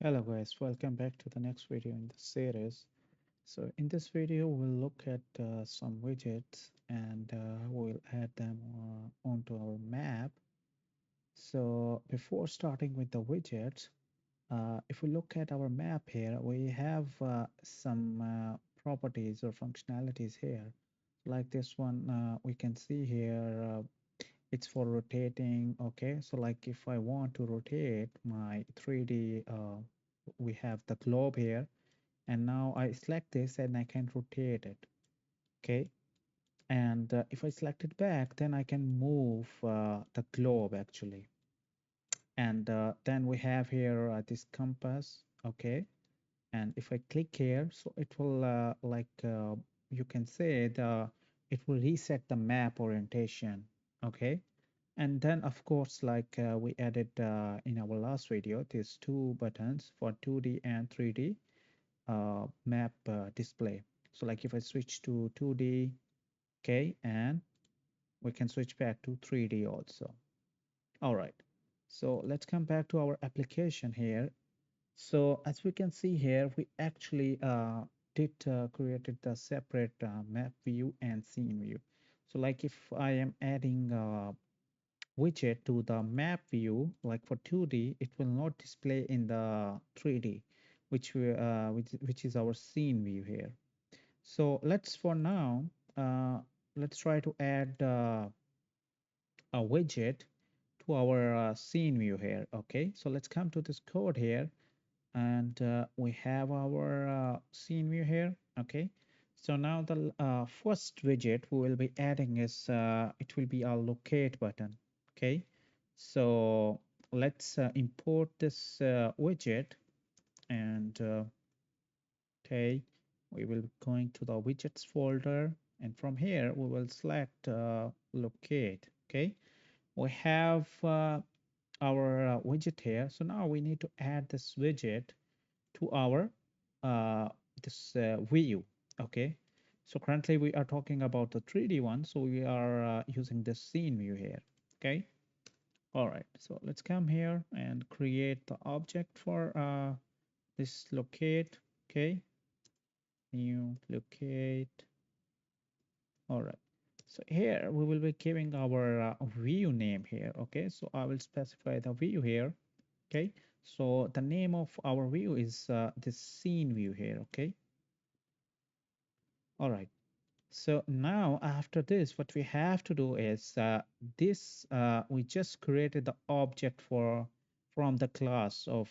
Hello guys, welcome back to the next video in the series. So in this video, we'll look at some widgets and we'll add them onto our map. So before starting with the widgets, if we look at our map here, we have some properties or functionalities here. Like this one, we can see here, it's for rotating. Okay, so like if I want to rotate my 3D, we have the globe here, and now I select this and I can rotate it. Okay, and if I select it back, then I can move the globe actually. And then we have here this compass. Okay, and if I click here, so it will you can say it will reset the map orientation. Okay, and then of course like we added in our last video, these two buttons for 2D and 3D map display. So like if I switch to 2D, okay, and we can switch back to 3D also. All right, so let's come back to our application here. So as we can see here, we actually did created the separate map view and scene view. So like if I am adding widget to the map view, like for 2D, it will not display in the 3D, which is our scene view here. So let's for now, let's try to add a widget to our scene view here. Okay, so let's come to this code here, and we have our scene view here. Okay, so now the first widget we will be adding is it will be a locate button. Okay, so let's import this widget, and okay, we will be going to the widgets folder, and from here we will select locate. Okay, we have our widget here. So now we need to add this widget to our uh, this view. Okay, so currently we are talking about the 3D one, so we are using the scene view here. Okay, all right, so let's come here and create the object for this locate. Okay, new locate. All right, so here we will be giving our view name here. Okay, so I will specify the view here. Okay, so the name of our view is the scene view here. Okay, all right, so now after this, what we have to do is this we just created the object for from the class of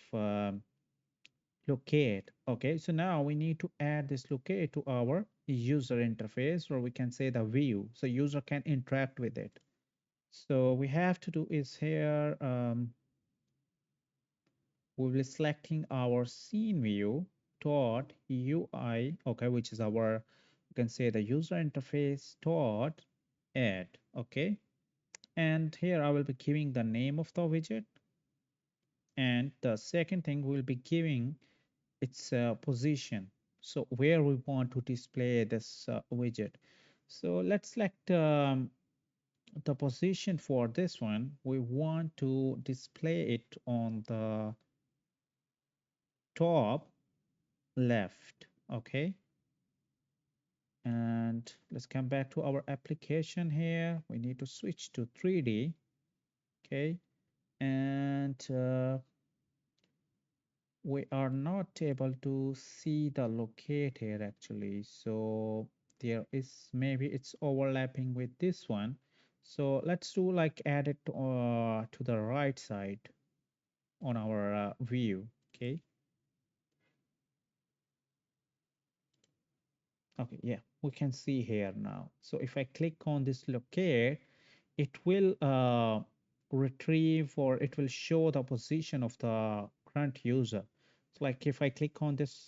locate. Okay, so now we need to add this locate to our user interface, or we can say the view, so user can interact with it. So we have to do is here, we'll be selecting our scene view dot UI, okay, which is our, you can say the user interface dot add. Okay, and here I will be giving the name of the widget, and the second thing we'll be giving its position, so where we want to display this widget. So let's select the position for this one. We want to display it on the top left. Okay, and let's come back to our application here. We need to switch to 3D. Okay, and we are not able to see the locate here actually, so there is, maybe it's overlapping with this one. So let's do like add it to the right side on our view. Okay, okay, yeah, we can see here now. So if I click on this locate, it will retrieve, or it will show the position of the current user. So like if I click on this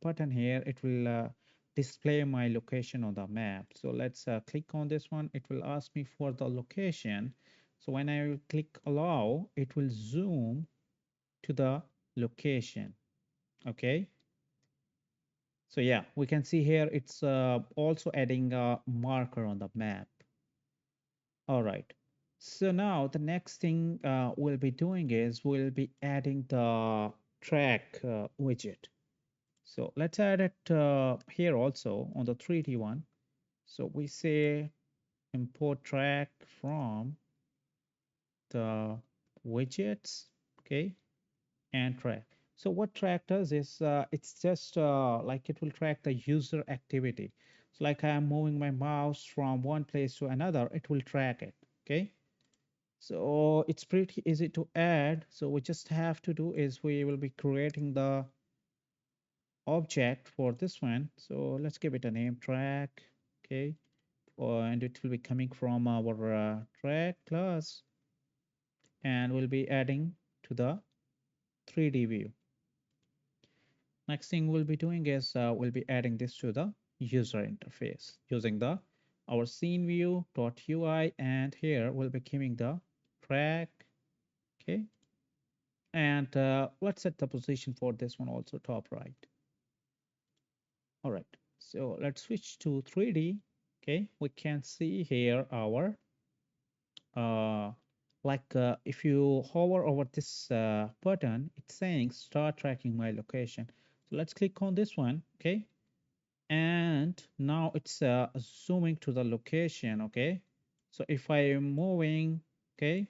button here, it will display my location on the map. So let's click on this one. It will ask me for the location. So when I click allow, it will zoom to the location. Okay, so yeah, we can see here it's also adding a marker on the map. All right, so now the next thing we'll be doing is we'll be adding the track widget. So let's add it here also on the 3D one. So we say import track from the widgets, okay, and track. So what track does is it's just like it will track the user activity. So like I'm moving my mouse from one place to another, it will track it, okay. So it's pretty easy to add. So we just have to do is we will be creating the object for this one. So let's give it a name track, okay, and it will be coming from our track class, and we'll be adding to the 3D view. Next thing we'll be doing is we'll be adding this to the user interface using the our scene view.ui, and here we'll be giving the track, okay, and let's set the position for this one also top right. All right, so let's switch to 3D. Okay, we can see here our uh, if you hover over this button, it's saying start tracking my location. So let's click on this one, okay, and now it's zooming to the location, okay. So if I am moving, okay,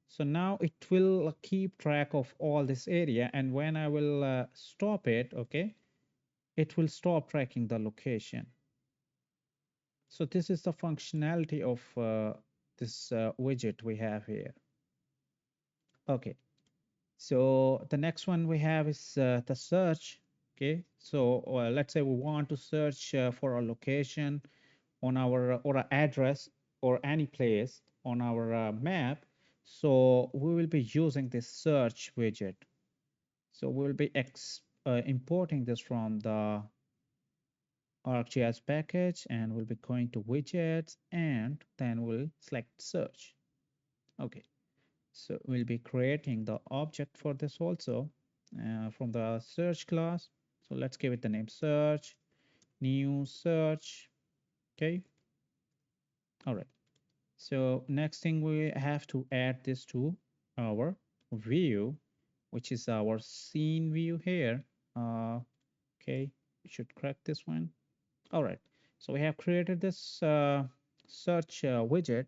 so now it will keep track of all this area, and when I will stop it, okay, it will stop tracking the location. So this is the functionality of this widget we have here. Okay, so the next one we have is the search. Okay, so let's say we want to search for a location on our or an address or any place on our map. So we will be using this search widget. So we will be importing this from the ArcGIS package, and we'll be going to widgets, and then we'll select search. Okay, so we'll be creating the object for this also from the search class. So let's give it the name search, new search. Okay, all right. So next thing we have to add this to our view, which is our scene view here. Okay, we should correct this one. All right, so we have created this search widget.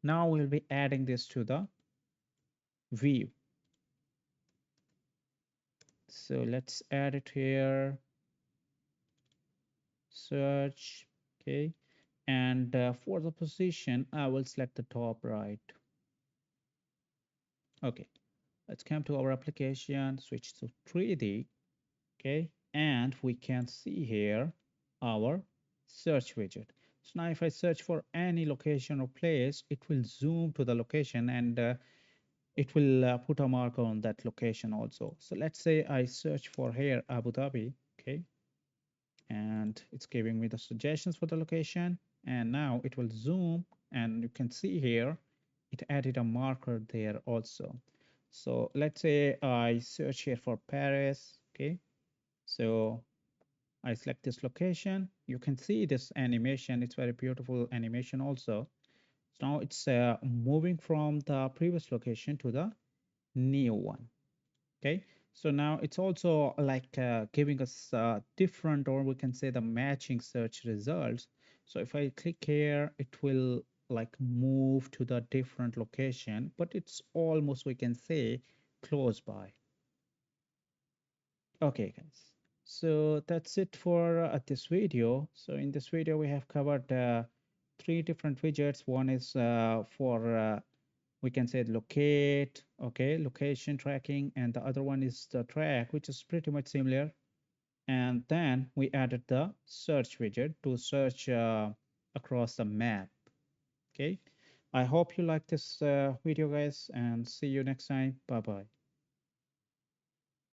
Now we'll be adding this to the view. So let's add it here, search, okay. And for the position, I will select the top right. Okay, let's come to our application, switch to 3D, okay. And we can see here our search widget. So now if I search for any location or place, it will zoom to the location, and it will put a marker on that location also. So let's say I search for here Abu Dhabi, okay, and it's giving me the suggestions for the location, and now it will zoom, and you can see here it added a marker there also. So let's say I search here for Paris, okay, so I select this location. You can see this animation, it's very beautiful animation also. So now it's moving from the previous location to the new one, okay. So now it's also like giving us different, or we can say the matching search results. So if I click here, it will like move to the different location, but it's almost, we can say, close by. Okay guys, so that's it for this video. So in this video we have covered three different widgets. One is for we can say locate, okay, location tracking, and the other one is the track, which is pretty much similar. And then we added the search widget to search across the map. Okay, I hope you like this video guys, and see you next time. Bye bye.